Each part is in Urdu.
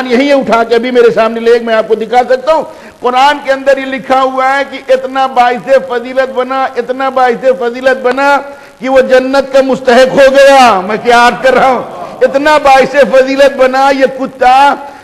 یہی اٹھا کے ابھی میرے سامنے لے میں آپ کو دکھا سکتا ہوں. قرآن کے اندر یہ لکھا ہوا ہے کہ اتنا باعث فضیلت بنا، اتنا باعث فضیلت بنا کہ وہ جنت کا مستحق ہو گیا. میں کیا عرض کر رہا ہوں؟ اتنا باعث فضیلت بنا یہ کتا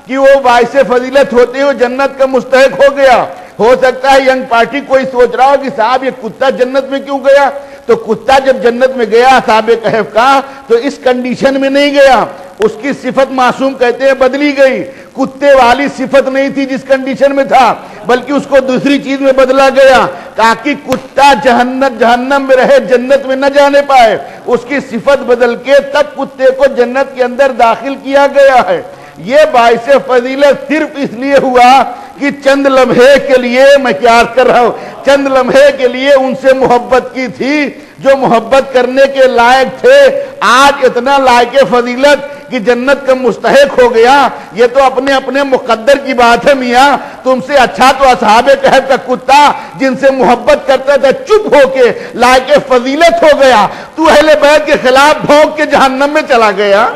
کہ وہ باعث فضیلت ہوتے ہوئے جنت کا مستحق ہو گیا. ہو سکتا ہے ینگ پارٹی کوئی سوچ رہا ہو کہ صاحب یہ کتا جنت میں کیوں گیا؟ تو کتا جب جنت میں گیا اصحاب کہف کا تو اس کنڈیشن میں نہیں گیا، اس کی صفت معصوم کہتے ہیں بدلی گئی. کتے والی صفت نہیں تھی جس کنڈیشن میں تھا، بلکہ اس کو دوسری چیز میں بدلا گیا تاکہ کتا جہنم میں رہے، جنت میں نہ جانے پائے. اس کی صفت بدل کے تب کتے کو جنت کے اندر داخل کیا گیا ہے. یہ باعث فضیلت صرف اس لیے ہوا کہ چند لمحے کے لیے، میں کیا عرض کر رہا ہوں، چند لمحے کے لیے ان سے محبت کی تھی جو محبت کرنے کے لائق تھے. آج اتنا لائق فضیلت کہ جنت کا مستحق ہو گیا. یہ تو اپنے اپنے مقدر کی بات ہے میاں. تم سے اچھا تو اصحاب کہف کا کتا جن سے محبت کرتا تھا چپ ہو کے لائق فضیلت ہو گیا. تو اہل بیت کے خلاف بھونک کے جہنم میں چلا گیا.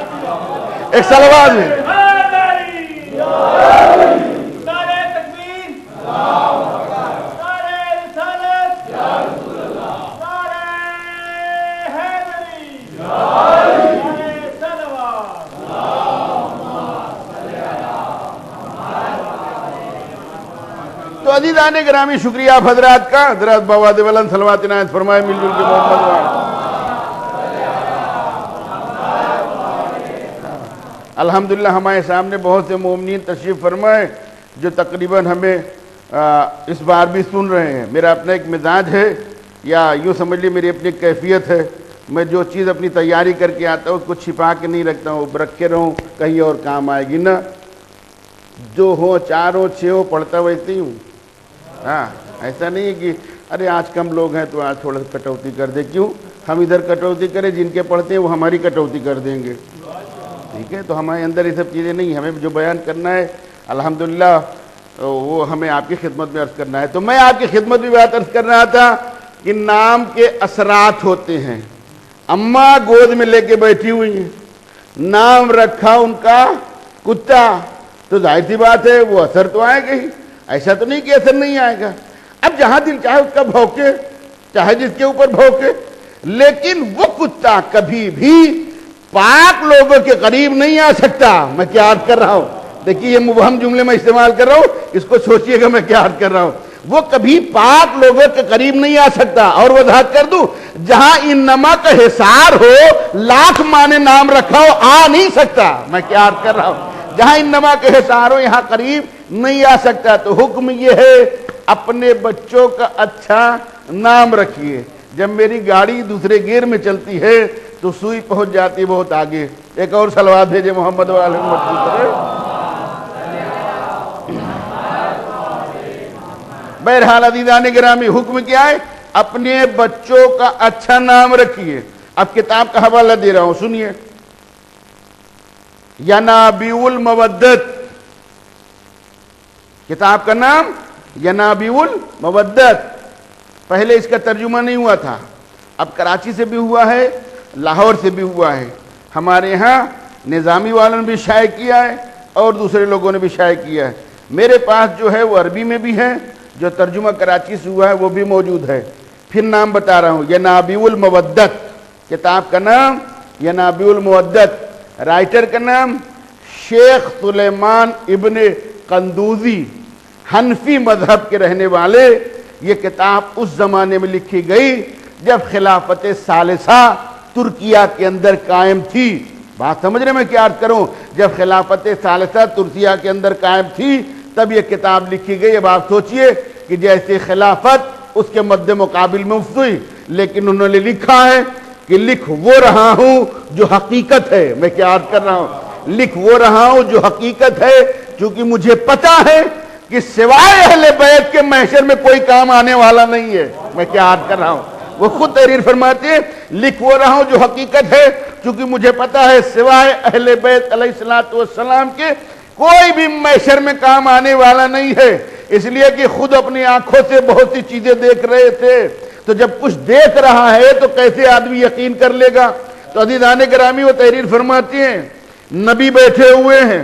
ایک صلوات میں تو عزیزان گرامی شکریہ آپ حضرات کا. حضرات بواد ولن صلوات عنایت فرمائے مل جل کے محمد. الحمدللہ ہمارے سامنے بہت سے مومنین تشریف فرمائے جو تقریباً ہمیں اس بار بھی سن رہے ہیں. میرا اپنا ایک مزاج ہے، یا یوں سمجھ لی میری اپنی کیفیت ہے. میں جو چیز اپنی تیاری کر کے آتا ہوں اس کو چھپا کے نہیں رکھتا ہوں، رکھ کے رہوں کہیں اور کام آئے گی نا. جو ہو 4 ہو 6 ہو پڑھتا ویسے ہی ہوں. ہاں ایسا نہیں ہے کہ ارے آج کم لوگ ہیں تو آج تھوڑا سا کٹوتی کر دے. کیوں ہم ادھر کٹوتی کریں؟ جن کے پڑھتے ہیں وہ ہماری کٹوتی کر دیں گے. ٹھیک ہے، تو ہمارے اندر یہ سب چیزیں نہیں. ہمیں جو بیان کرنا ہے الحمدللہ وہ ہمیں آپ کی خدمت میں عرض کرنا ہے. تو میں آپ کی خدمت میں بات عرض کر رہا تھا کہ نام کے اثرات ہوتے ہیں. اماں گود میں لے کے بیٹھی ہوئی ہیں، نام رکھا ان کا کتا، تو ظاہر سی بات ہے وہ اثر تو آئے گا ہی. ایسا تو نہیں کہ اثر نہیں آئے گا. اب جہاں دل چاہے اس کا بھونکے، چاہے جس کے اوپر بھونکے، لیکن وہ کتا کبھی بھی پاک لوگوں کے قریب نہیں آ سکتا. میں کیا عرض کر رہا ہوں؟ دیکھیے یہ مبہم جملے میں استعمال کر رہا ہوں، اس کو سوچئے گا میں کیا عرض کر رہا ہوں. وہ کبھی پاک لوگوں کے قریب نہیں آ سکتا. اور وضاحت کر دوں، جہاں انما کا حصار ہو، لاکھ مانے نام رکھا ہو، آ نہیں سکتا. میں کیا عرض کر رہا ہوں؟ جہاں انما کے حصار ہو یہاں قریب نہیں آ سکتا. تو حکم یہ ہے اپنے بچوں کا اچھا نام رکھیے. جب میری گاڑی دوسرے گیئر میں چلتی ہے تو سوئی پہنچ جاتی بہت آگے. ایک اور صلوات بھیجے محمد والے محمد. بہرحال عزیزان گرامی حکم کیا ہے؟ اپنے بچوں کا اچھا نام رکھیے. اب کتاب کا حوالہ دے رہا ہوں، سنیے. ینابیع المودت، کتاب کا نام ینابیع المودت. پہلے اس کا ترجمہ نہیں ہوا تھا، اب کراچی سے بھی ہوا ہے، لاہور سے بھی ہوا ہے. ہمارے ہاں نظامی والوں نے بھی شائع کیا ہے اور دوسرے لوگوں نے بھی شائع کیا ہے. میرے پاس جو ہے وہ عربی میں بھی ہے، جو ترجمہ کراچی سے ہوا ہے وہ بھی موجود ہے. پھر نام بتا رہا ہوں، ینابیع المودت. کتاب کا نام ینابیع المودت. رائٹر کا نام شیخ سلیمان ابن قندوزی، حنفی مذہب کے رہنے والے. یہ کتاب اس زمانے میں لکھی گئی جب خلافت ثالثہ ترکیہ کے اندر قائم تھی. بات سمجھ رہے میں کیا عرض کروں؟ جب خلافت ثالثہ ترکیہ کے اندر قائم تھی تب یہ کتاب لکھی گئی. اب آپ سوچئے کہ جیسے خلافت اس کے مد مقابل میں ہوئی، لیکن انہوں نے لکھا ہے کہ لکھ وہ رہا ہوں جو حقیقت ہے. میں کیا عرض کر رہا ہوں؟ لکھ وہ رہا ہوں جو حقیقت ہے، چونکہ مجھے پتا ہے کہ سوائے اہل بیت کے محشر میں کوئی کام آنے والا نہیں ہے. میں کیا عرض کر رہا ہوں؟ وہ خود تحریر فرماتے ہیں لکھ وہ رہا ہوں جو حقیقت ہے، چونکہ مجھے پتا ہے سوائے اہل بیت علیہ الصلوۃ والسلام کے کوئی بھی محشر میں کام آنے والا نہیں ہے. اس لیے کہ خود اپنی آنکھوں سے بہت سی چیزیں دیکھ رہے تھے. تو جب کچھ دیکھ رہا ہے تو کیسے آدمی یقین کر لے گا؟ تو عزیزان گرامی وہ تحریر فرماتی ہیں، نبی بیٹھے ہوئے ہیں،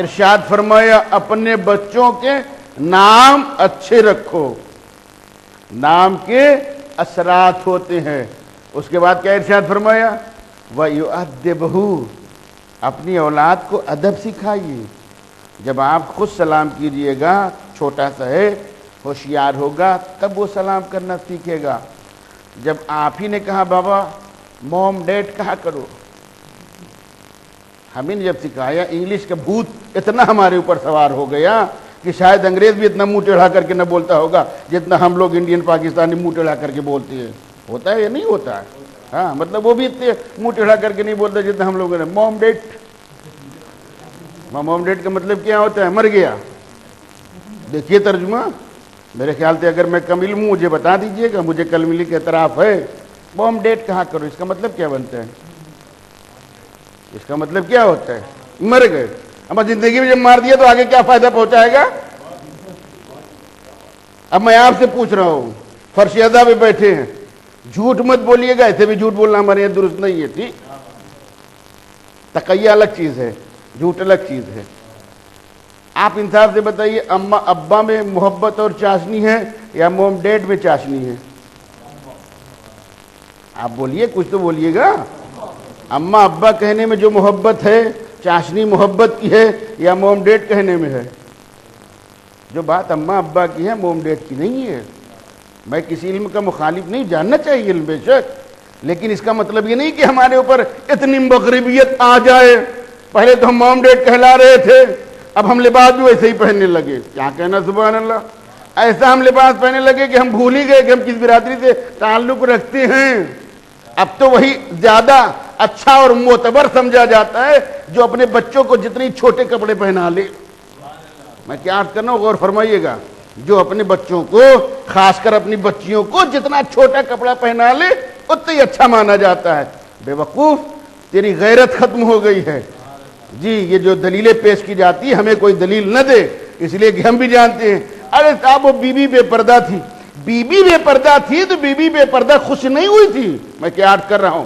ارشاد فرمایا اپنے بچوں کے نام اچھے رکھو، نام کے اثرات ہوتے ہیں۔ اس کے بعد کیا ارشاد فرمایا؟ وَيُؤَدِّبُهُ، اپنی اولاد کو ادب سکھائیے۔ جب آپ خود سلام کیجئے گا، چھوٹا سا ہے، ہوشیار ہوگا، تب وہ سلام کرنا سیکھے گا۔ جب آپ ہی نے کہا بابا موم ڈیڈ کہا کرو، ہمیں نے جب سکھایا، انگلش کا بھوت اتنا ہمارے اوپر سوار ہو گیا کہ شاید انگریز بھی اتنا منہ ٹیڑھا کر کے نہ بولتا ہوگا جتنا ہم لوگ انڈین پاکستانی منہ ٹیڑھا کر کے بولتے ہیں۔ ہوتا ہے یا نہیں ہوتا ہے؟ ہاں، مطلب وہ بھی اتنے منہ ٹیڑھا کر کے نہیں بولتا جتنا ہم لوگوں نے۔ موم ڈیڈ، موم ڈیڈ کا مطلب کیا ہوتا ہے؟ مر گیا۔ دیکھیے ترجمہ، میرے خیال سے اگر میں کم علم ہوں مجھے بتا دیجئے گا، مجھے کل ملی کے اعتراف ہے۔ موم ڈیڈ کہا کرو، اس کا مطلب کیا بنتا ہے؟ اس کا مطلب کیا ہوتا ہے؟ مر گئے۔ اما زندگی میں جب مار دیا تو آگے کیا فائدہ پہنچائے گا؟ اب میں آپ سے پوچھ رہا ہوں، فرش ادا پہ بیٹھے ہیں، جھوٹ مت بولیے گا، ایسے بھی جھوٹ بولنا ہمارے یہاں درست نہیں ہے، ٹھیک؟ تقیہ الگ چیز ہے، جھوٹ الگ چیز ہے۔ آپ انصاف سے بتائیے، اماں ابا میں محبت اور چاشنی ہے یا موم ڈیڈ میں چاشنی ہے؟ آپ بولیے، کچھ تو بولیے گا۔ اماں ابا کہنے میں جو محبت ہے، چاشنی محبت کی ہے یا موم ڈیڈ کہنے میں ہے؟ جو بات اماں ابا کی ہے موم ڈیڈ کی نہیں ہے۔ میں کسی علم کا مخالف نہیں، جاننا چاہیے علم بے شک، لیکن اس کا مطلب یہ نہیں کہ ہمارے اوپر اتنی مغربیت آ جائے۔ پہلے تو ہم موم ڈیڈ کہلا رہے تھے، اب ہم لباس بھی ویسے ہی پہننے لگے۔ کیا کہنا سبحان اللہ! ایسا ہم لباس پہننے لگے کہ ہم بھول ہی گئے کہ ہم کس برادری سے تعلق رکھتے ہیں۔ اب تو وہی زیادہ اچھا اور معتبر سمجھا جاتا ہے جو اپنے بچوں کو جتنے چھوٹے کپڑے پہنا لے۔ میں کیا عرض کرنا ہوں، غور فرمائیے گا، جو اپنے بچوں کو، خاص کر اپنی بچیوں کو جتنا چھوٹا کپڑا پہنا لے اتنا ہی اچھا مانا جاتا ہے۔ بے وقوف، تیری غیرت ختم ہو گئی ہے۔ جی، یہ جو دلیلیں پیش کی جاتی ہمیں کوئی دلیل نہ دے، اس لیے کہ ہم بھی جانتے ہیں۔ ارے صاحب وہ بی بی بے پردہ تھی، بی بی بے پردہ تھی تو بی بی بے پردہ خوش نہیں ہوئی تھی۔ میں کیا عرض کر رہا ہوں،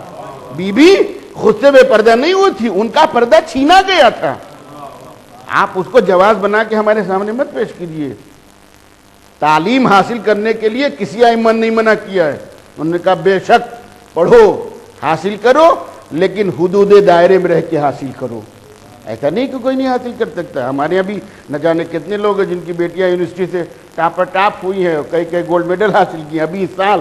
بی بی خود سے بے پردہ نہیں ہوئی تھی، ان کا پردہ چھینا گیا تھا۔ آپ اس کو جواز بنا کے ہمارے سامنے مت پیش کیجیے۔ تعلیم حاصل کرنے کے لیے کسی ائمہ نے نہیں منع کیا ہے، انہوں نے کہا بے شک پڑھو، حاصل کرو، لیکن حدود دائرے میں رہ کے حاصل کرو۔ ایسا نہیں کہ کوئی نہیں حاصل کر سکتا۔ ہمارے یہاں بھی نہ جانے کتنے لوگ ہیں جن کی بیٹیاں یونیورسٹی سے ٹاپ ہوئی ہیں، کئی گولڈ میڈل حاصل کیے ابھی اس سال۔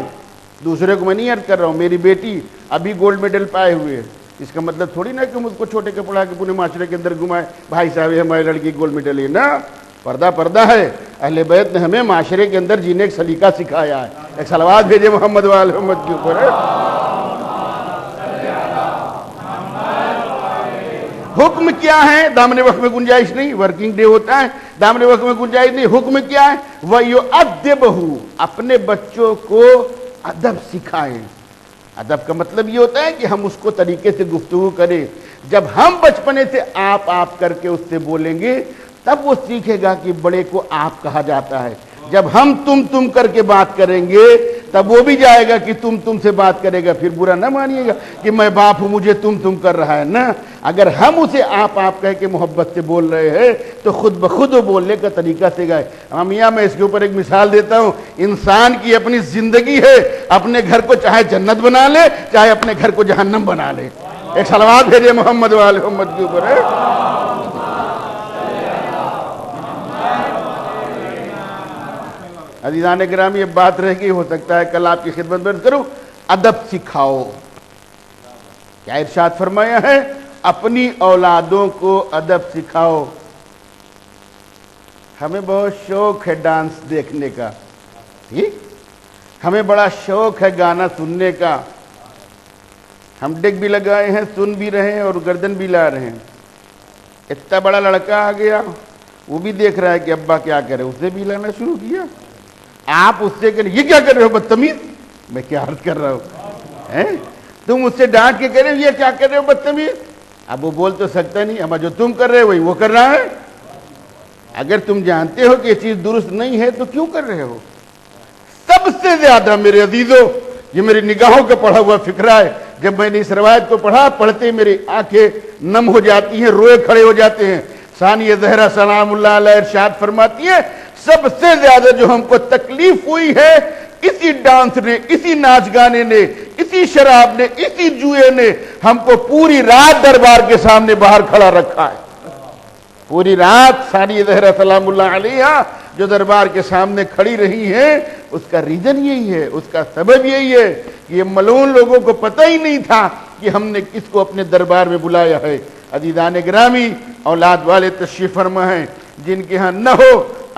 دوسرے کو میں نہیں عرض کر رہا ہوں، میری بیٹی ابھی گولڈ میڈل پائے ہوئے ہے۔ اس کا مطلب تھوڑی نہ کہ ہم اس کو چھوٹے کے پڑھا کے پورے معاشرے کے اندر گھمائے، بھائی صاحب ہماری لڑکی گولڈ میڈل ہے نا۔ پردہ ہے۔ اہل بیت نے ہمیں معاشرے کے اندر جینے کا سلیقہ سکھایا ہے۔ ایک صلوات بھیجے محمد و آل محمد کے اوپر۔ حکم کیا ہے؟ دامن وقت میں گنجائش نہیں، ورکنگ ڈے ہوتا ہے، دامن وقت میں گنجائش نہیں۔ حکم کیا ہے؟ وَيُؤَدِّبُهُ، اپنے بچوں کو ادب سکھائیں۔ ادب کا مطلب یہ ہوتا ہے کہ ہم اس کو طریقے سے گفتگو کریں۔ جب ہم بچپنے سے آپ کر کے اس سے بولیں گے تب وہ سیکھے گا کہ بڑے کو آپ کہا جاتا ہے۔ جب ہم تم کر کے بات کریں گے تب وہ بھی جائے گا کہ تم سے بات کرے گا۔ پھر برا نہ مانیے گا کہ میں باپ ہوں مجھے تم کر رہا ہے نا۔ اگر ہم اسے آپ کہہ کے محبت سے بول رہے ہیں تو خود بخود وہ بولنے کا طریقہ سے گئے۔ میاں میں اس کے اوپر ایک مثال دیتا ہوں، انسان کی اپنی زندگی ہے، اپنے گھر کو چاہے جنت بنا لے چاہے اپنے گھر کو جہنم بنا لے۔ ایک صلوات بھیجے محمد و آل محمد کے اوپر ہے۔ عزیزان گرامی، یہ بات رہ گئی، ہو سکتا ہے کل آپ کی خدمت میں کروں۔ ادب سکھاؤ، کیا ارشاد فرمایا ہے؟ اپنی اولادوں کو ادب سکھاؤ۔ ہمیں بہت شوق ہے ڈانس دیکھنے کا، ٹھیک، ہمیں بڑا شوق ہے گانا سننے کا، ہم ڈگ بھی لگائے ہیں، سن بھی رہے ہیں اور گردن بھی لا رہے ہیں۔ اتنا بڑا لڑکا آ گیا، وہ بھی دیکھ رہا ہے کہ ابا کیا کر رہے، اسے بھی لانا شروع کیا۔ آپ اس سے کہ یہ کیا کر رہے ہو بدتمیز؟ میں کیا عرض کر رہا ہوں، تم اس سے ڈانٹ کے کہہ رہے ہو یہ کیا کر رہے ہو بدتمیز؟ اب وہ بول تو سکتا نہیں، اما جو تم کر رہے ہو وہی وہ کر رہا ہے۔ اگر تم جانتے ہو کہ یہ چیز درست نہیں ہے تو کیوں کر رہے ہو؟ سب سے زیادہ میرے عزیزوں، یہ میری نگاہوں کا پڑھا ہوا فکرہ ہے، جب میں نے اس روایت کو پڑھا، پڑھتے میری آنکھیں نم ہو جاتی ہیں، روئے کھڑے ہو جاتے ہیں۔ ثانیہ زہرا سلام اللہ علیہ ارشاد فرماتی ہیں سب سے زیادہ جو ہم کو تکلیف ہوئی ہے اسی ڈانس نے، اسی ناچ گانے نے، اسی شراب نے، اسی جوئے نے ہم کو پوری رات دربار کے سامنے باہر کھڑا رکھا ہے۔ پوری رات ثانیہ زہرا سلام اللہ علیہ جو دربار کے سامنے کھڑی رہی ہیں اس کا ریزن یہی ہے، اس کا سبب یہی ہے کہ یہ ملعون لوگوں کو پتہ ہی نہیں تھا کہ ہم نے کس کو اپنے دربار میں بلایا ہے۔ عزیزان گرامی، اولاد والے تشریف فرما ہیں، جن کے ہاں نہ ہو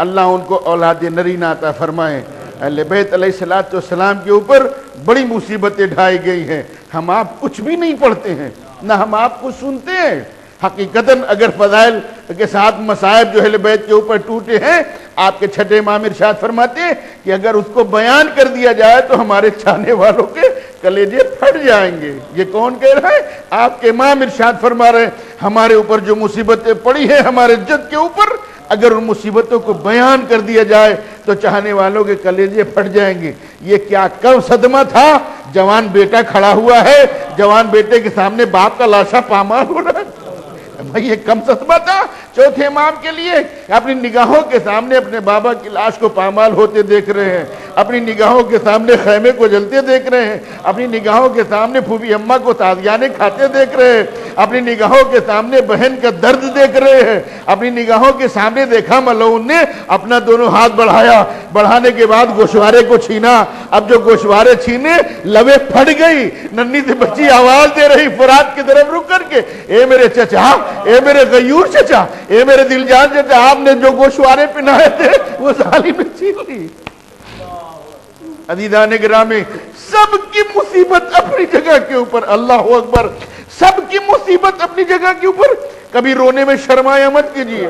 اللہ ان کو اولاد نرینہ عطا فرمائے۔ اہل بیت علیہ الصلوۃ والسلام کے اوپر بڑی مصیبتیں ڈھائی گئی ہیں، ہم آپ کچھ بھی نہیں پڑھتے ہیں، نہ ہم آپ کو سنتے ہیں۔ حقیقتاً اگر فضائل کے ساتھ مصائب جو اہل بیت کے اوپر ٹوٹے ہیں، آپ کے چھٹے امام ارشاد فرماتے ہیں کہ اگر اس کو بیان کر دیا جائے تو ہمارے چاہنے والوں کے کلیجے پھٹ جائیں گے۔ یہ کون کہہ رہا ہے؟ آپ کے امام ارشاد فرما رہے ہیں ہمارے اوپر جو مصیبتیں پڑی ہیں ہمارے جد کے اوپر، اگر ان مصیبتوں کو بیان کر دیا جائے تو چاہنے والوں کے کلیجے پھٹ جائیں گے۔ یہ کیا کم صدمہ تھا؟ جوان بیٹا کھڑا ہوا ہے، جوان بیٹے کے سامنے باپ کا لاشا پامال ہو رہا ہے، بھائی یہ کم صدمہ تھا چوتھے امام کے لیے؟ اپنی نگاہوں کے سامنے اپنے بابا کی لاش کو پامال ہوتے دیکھ رہے ہیں، اپنی نگاہوں کے سامنے خیمے کو جلتے دیکھ رہے ہیں، اپنی نگاہوں کے سامنے پھوپھی اماں کو تازیانے کھاتے دیکھ رہے ہیں، اپنی نگاہوں کے سامنے بہن کا درد دیکھ رہے ہیں، اپنی نگاہوں کے سامنے دیکھا ملعون نے اپنا دونوں ہاتھ بڑھایا، بڑھانے کے بعد گوشوارے کو چھینا۔ اب جو گوشوارے چھینے لوے پھٹ گئی، ننھی سی بچی آواز دے رہی فرات کی طرف رک کر کے، اے میرے چچا، اے میرے غیور چچا، اے میرے دل جان چچا، آپ نے جو گوشوارے پہنائے تھے وہ ظالم نے چھین لی۔ عزیزان گرامی، سب کی مصیبت اپنی جگہ کے اوپر، اللہ اکبر، سب کی مصیبت اپنی جگہ کے اوپر۔ کبھی رونے میں شرمایا مت کیجیے،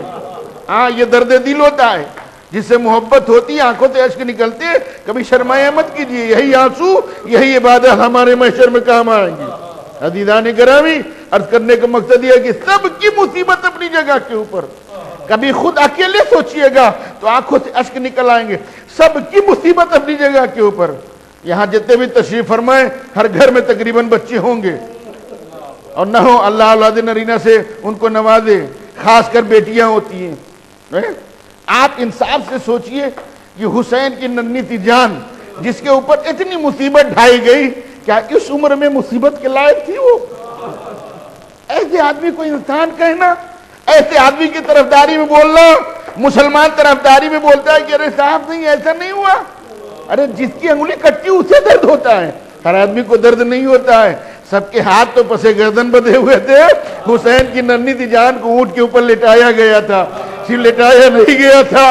ہاں یہ درد دل ہوتا ہے، جس سے محبت ہوتی ہے آنکھوں سے اشک نکلتے ہیں، کبھی شرمایا مت کیجیے، یہی آنسو یہی عبادت ہمارے محشر میں کام آئیں گی۔ عزیزان گرامی، عرض کرنے کا مقصد یہ ہے کہ سب کی مصیبت اپنی جگہ کے اوپر، کبھی خود اکیلے سوچئے گا تو آنکھوں سے اشک نکل آئیں گے، سب کی مصیبت اپنی جگہ کے اوپر۔ یہاں جتنے بھی تشریف فرمائیں ہر گھر میں تقریباً بچے ہوں گے، اور نہ ہو اللہ اولاد نرینہ سے ان کو نوازے، خاص کر بیٹیاں ہوتی ہیں۔ آپ انصاف سے سوچئے کہ حسین کی ننھی سی جان جس کے اوپر اتنی مصیبت ڈھائی گئی، کیا اس عمر میں مصیبت کے لائق تھی وہ؟ ایسے آدمی کو انسان کہنا، ایسے آدمی کی طرفداری میں بولنا، مسلمان طرفداری میں بولتا ہے کہ ارے صاحب نہیں ایسا نہیں ہوا۔ ارے جس کی انگلی کٹی اسے درد ہوتا ہے، ہر آدمی کو درد نہیں ہوتا ہے۔ سب کے ہاتھ تو پسے گردن بدھے ہوئے تھے، حسین کی ننھی سی جان کو اونٹ کے اوپر لٹایا گیا تھا، لٹایا نہیں گیا تھا،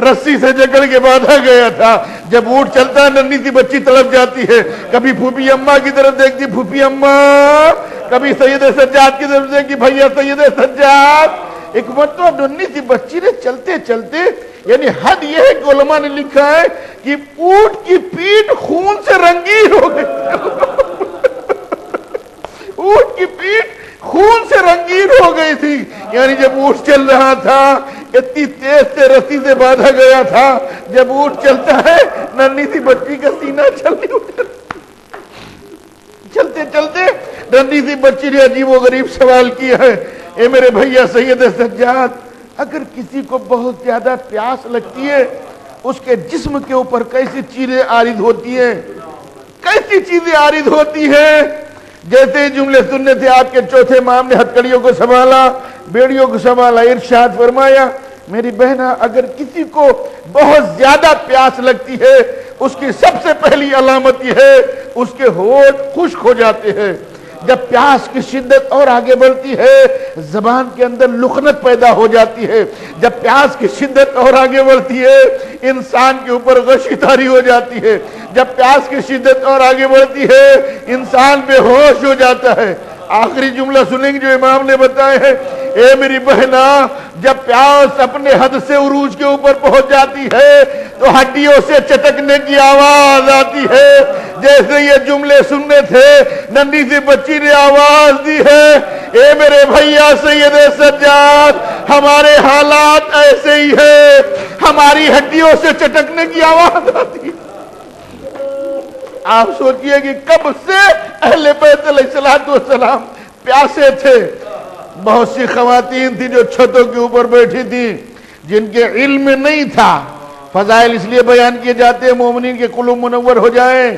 رسی سے جکڑ کے باندھا گیا تھا۔ جب اونٹ چلتا ہے ننھی سی بچی تڑپ جاتی ہے، کبھی پھوپھی اماں کی طرف دیکھتی پھوپھی اماں، کبھی سید سجاد کی طرف دیکھتی بھیا سید سجاد۔ ایک مرتبہ ننھی سی بچی نے چلتے چلتے، یعنی حد یہ ہے کہ علماء نے لکھا ہے کہ اونٹ کی پیٹھ خون سے رنگین ہو گئی، اونٹ کی پیٹھ خون سے رنگین ہو گئی تھی۔ یعنی جب اونٹ چل رہا تھا اتنی تیز سے رسی سے باندھا گیا تھا، جب اونٹ چلتا ہے ننھی سی بچی کا سینہ چلنے اٹھتا، چلتے چلتے ننھی سی بچی نے عجیب و غریب سوال کیا ہے، اے میرے بھیا سید سجاد، اگر کسی کو بہت زیادہ پیاس لگتی ہے اس کے جسم کے اوپر کیسی چیزیں عارض ہوتی ہیں، کیسی چیزیں عارض ہوتی ہیں؟ جیسے جملے سننے تھے آپ کے چوتھے امام نے ہتکڑیوں کو سنبھالا، بیڑیوں کو سنبھالا، ارشاد فرمایا میری بہنہ اگر کسی کو بہت زیادہ پیاس لگتی ہے اس کی سب سے پہلی علامت یہ ہے اس کے ہونٹ خشک ہو جاتے ہیں۔ جب پیاس کی شدت اور آگے بڑھتی ہے زبان کے اندر لکنت پیدا ہو جاتی ہے، جب پیاس کی شدت اور آگے بڑھتی ہے انسان کے اوپر غشی طاری ہو جاتی ہے، جب پیاس کی شدت اور آگے بڑھتی ہے انسان بے ہوش ہو جاتا ہے۔ آخری جملہ سنیں گے جو امام نے بتائے ہیں، اے میری بہنا جب پیاس اپنے حد سے عروج کے اوپر پہنچ جاتی ہے تو ہڈیوں سے چٹکنے کی آواز آتی ہے۔ جیسے یہ جملے سننے تھے ننھی سی بچی نے آواز دی ہے، اے میرے بھیا سید سجاد ہمارے حالات ایسے ہی ہیں، ہماری ہڈیوں سے چٹکنے کی آواز آتی ہے۔ آپ سوچئے کہ کب سے اہل بیت علیہ السلام پیاسے تھے، بہت سی خواتین تھی جو چھتوں کے اوپر بیٹھی تھی، جن کے علم نہیں تھا. فضائل اس لیے بیان کیے جاتے ہیں مومنین کے قلوب منور ہو جائیں،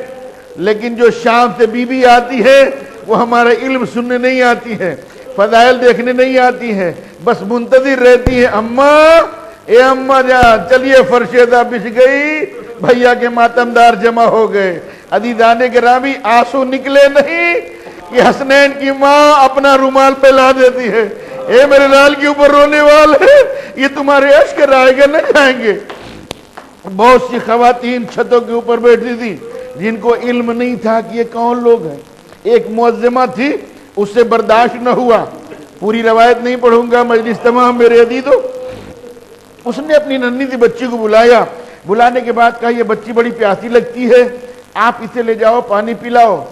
لیکن جو شام سے بی بی آتی ہے وہ ہمارا علم سننے نہیں آتی ہے، فضائل دیکھنے نہیں آتی ہے، بس منتظر رہتی ہے. اماں، اے اماں جان چلیے فرشیدہ بچھ گئی، بھیا کے ماتمدار جمع ہو گئے. عزیزان گرامی، آنسو نکلے نہیں کہ حسنین کی ماں اپنا رومال پھیلا دیتی ہے، اے میرے لال کے اوپر رونے والے، یہ تمہارے اشک رائے گا نہ جائیں گے. بہت سی خواتین چھتوں کے اوپر بیٹھی تھی جن کو علم نہیں تھا کہ یہ کون لوگ ہیں. ایک معظمہ تھی، اس سے برداشت نہ ہوا، پوری روایت نہیں پڑھوں گا، مجلس تمام میرے عزیزو. اس نے اپنی ننھی سی بچی کو بلایا، بلانے کے بعد کہا یہ بچی بڑی پیاسی لگتی ہے، آپ اسے لے جاؤ پانی پلاؤ،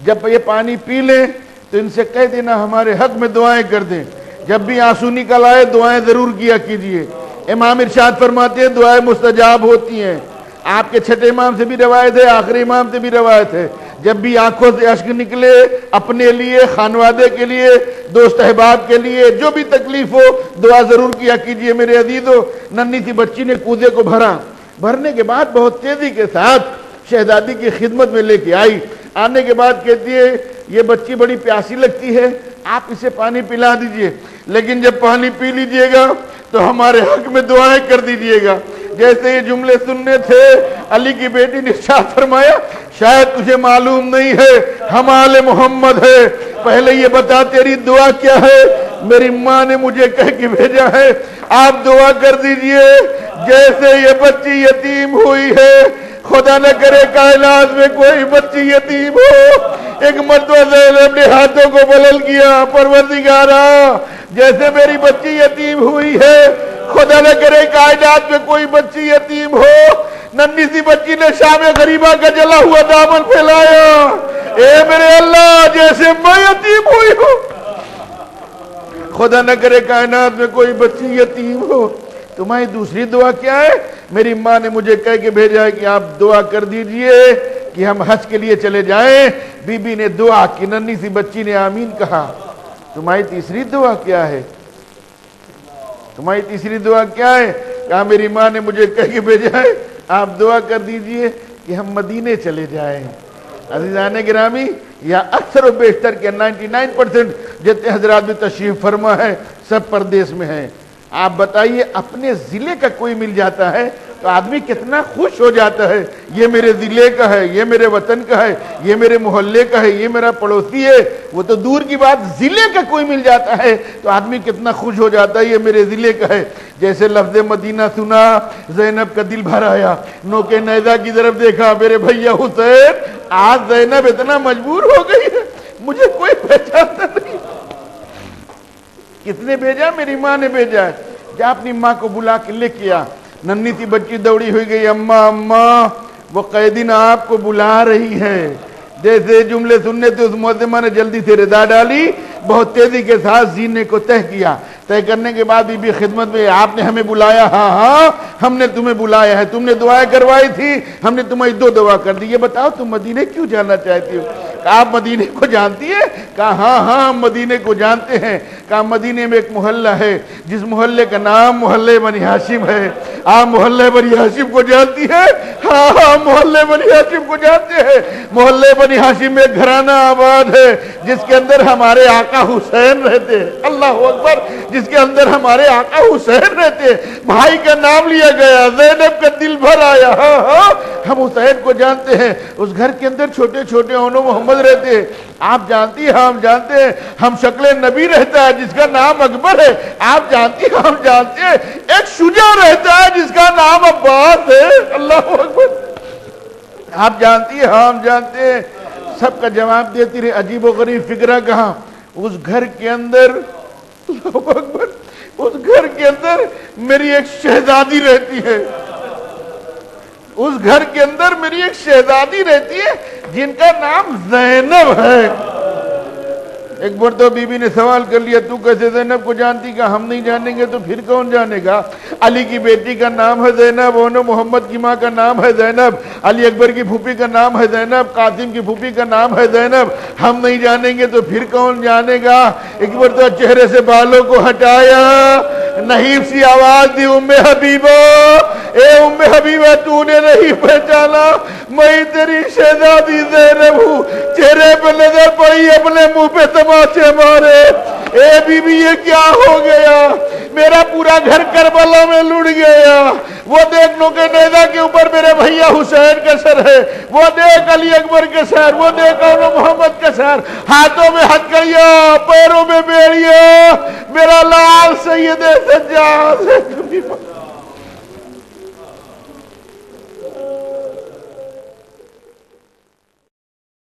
جب یہ پانی پی لیں تو ان سے کہہ دینا ہمارے حق میں دعائیں کر دیں، جب بھی آنسو نکل آئے دعائیں ضرور کیا کیجئے. امام ارشاد فرماتے ہیں دعائیں مستجاب ہوتی ہیں. آپ کے چھٹے امام سے بھی روایت ہے، آخری امام سے بھی روایت ہے، جب بھی آنکھوں سے اشک نکلے اپنے لیے، خانوادے کے لیے، دوست احباب کے لیے، جو بھی تکلیف ہو دعا ضرور کیا کیجئے میرے عزیزو. ننھی سی بچی نے کوزے کو بھرا، بھرنے کے بعد بہت تیزی کے ساتھ شہزادی کی خدمت میں لے کے آئی. آنے کے بعد کہتی ہے یہ بچی بڑی پیاسی لگتی ہے، آپ اسے پانی پلا دیجئے، لیکن جب پانی پی لیجئے گا تو ہمارے حق میں دعائیں کر دیجئے گا. جیسے یہ جملے سننے تھے، علی کی بیٹی نے ارشاد فرمایا شاید تجھے معلوم نہیں ہے ہم آل محمد ہے، پہلے یہ بتا تیری دعا کیا ہے. میری ماں نے مجھے کہہ کے بھیجا ہے آپ دعا کر دیجئے جیسے یہ بچی یتیم ہوئی ہے، خدا نہ کرے کائنات میں کوئی بچی یتیم ہو. ایک مرتبہ زینب نے ہاتھوں کو بلند کیا، پروردگارا جیسے میری بچی یتیم ہوئی ہے خدا نہ کرے کائنات میں کوئی بچی یتیم ہو. ننھی سی بچی نے شام غریبہ کا جلا ہوا دامن پھیلایا، اے میرے اللہ جیسے میں یتیم ہوئی ہوں خدا نہ کرے کائنات میں کوئی بچی یتیم ہو. تمہاری دوسری دعا کیا ہے؟ میری ماں نے مجھے کہہ کے بھیجا ہے کہ آپ دعا کر دیجئے کہ ہم حج کے لیے چلے جائیں. بی بی نے دعا کی، ننھی سی بچی نے آمین کہا. تمہاری تیسری دعا کیا ہے؟ تمہاری تیسری دعا کیا ہے؟ کہا میری ماں نے مجھے کہہ کے بھیجا ہے آپ دعا کر دیجئے کہ ہم مدینے چلے جائیں. عزیزان گرامی، یا اکثر و بیشتر کے 99% جتنے حضرات بھی تشریف فرما ہے سب پردیس میں ہیں. آپ بتائیے اپنے ضلع کا کوئی مل جاتا ہے تو آدمی کتنا خوش ہو جاتا ہے، یہ میرے ضلع کا ہے، یہ میرے وطن کا ہے، یہ میرے محلے کا ہے، یہ میرا پڑوسی ہے. وہ تو دور کی بات، ضلع کا کوئی مل جاتا ہے تو آدمی کتنا خوش ہو جاتا ہے، یہ میرے ضلع کا ہے. جیسے لفظ مدینہ سنا زینب کا دل بھر آیا، نوکے نیزہ کی طرف دیکھا، میرے بھیا حسین آج زینب اتنا مجبور ہو گئی ہے مجھے کوئی پہچانتا نہیں. کس نے بھیجا؟ میری ماں نے بھیجا ہے. جا اپنی ماں کو بلا کے لے کے آ. ننھی سی بچی دوڑی ہوئی گئی، اماں اماں وہ قیدین آپ کو بلا رہی ہے. جیسے جملے سننے تھے اس معظمہ نے جلدی سے رضا ڈالی، بہت تیزی کے ساتھ زینے کو طے کیا. طے کرنے کے بعد بی بی خدمت میں، آپ نے ہمیں بلایا؟ ہاں ہاں ہم نے تمہیں بلایا ہے، تم نے دعائیں کروائی تھی، ہم نے تمہاری 2 دعا کر دی. یہ بتاؤ تم مدینے کیوں جانا چاہتی ہو؟ آپ مدینے کو جانتی ہے؟ کہا ہاں ہاں ہم مدینے کو جانتے ہیں. کہا مدینے میں ایک محلہ ہے جس محلے کا نام محلے بنی ہاشم ہے. آپ محلے بنی ہاشم کو جانتی ہے؟ ہاں ہاں محلے بنی ہاشم کو جانتے ہیں. محلے بنی ہاشم میں ایک گھرانہ آباد ہے جس کے اندر ہمارے آقا حسین رہتے ہیں. اللہ اکبر! جس کے اندر ہمارے آقا حسین رہتے ہیں. بھائی کا نام لیا گیا، زینب کا دل بھر آیا. ہاں ہاں ہم حسین کو جانتے ہیں. اس گھر کے اندر چھوٹے چھوٹے اونو محمد رہتے ہیں. آپ جانتی ہیں؟ ہم جانتے ہیں. ہم شکل نبی رہتا ہے جس کا نام اکبر ہے. آپ جانتی ہیں؟ ہم جانتے ہیں. ایک شجاع رہتا ہے جس کا نام عباس ہے. اللہ اکبر! آپ جانتی ہیں؟ ہاں ہم جانتے ہیں. سب کا جواب دیتی رہے. عجیب و غریب فکرہ کہاں؟ اس گھر کے اندر، اللہ اکبر، اس گھر کے اندر میری ایک شہزادی رہتی ہے. اس گھر کے اندر میری ایک شہزادی رہتی ہے جن کا نام زینب ہے. ایک بار تو بی بی نے سوال کر لیا تو کیسے زینب کو جانتی؟ کہ ہم نہیں جانیں گے تو پھر کون جانے گا؟ علی کی بیٹی کا نام ہے زینب، محمد کی ماں کا نام ہے زینب، علی اکبر کی پھوپھی کا نام ہے زینب، قاسم کی پھوپھی کا نام ہے زینب، ہم نہیں جانیں گے تو پھر کون جانے گا؟ ایک بار تو چہرے سے بالوں کو ہٹایا، نحیف سی آواز دی، ام حبیبہ، اے ام حبیبہ تو نے نہیں پہچانا میں تیری شہزادی زینب ہوں؟ چہرے پہ نظر پڑی، اپنے منہ پہ تماچے مارے، اے بی بی یہ کیا ہو گیا؟ میرا پورا گھر کربلا میں لڑ گیا، وہ دیکھ لو کہ نیزہ کے اوپر میرے بھیا حسین کا سر ہے، وہ دیکھ علی اکبر کے سر، وہ دیکھ محمد کے سر، ہاتھوں میں ہتھکڑیاں، پیروں میں بیڑیاں، میرا لال سید سجاد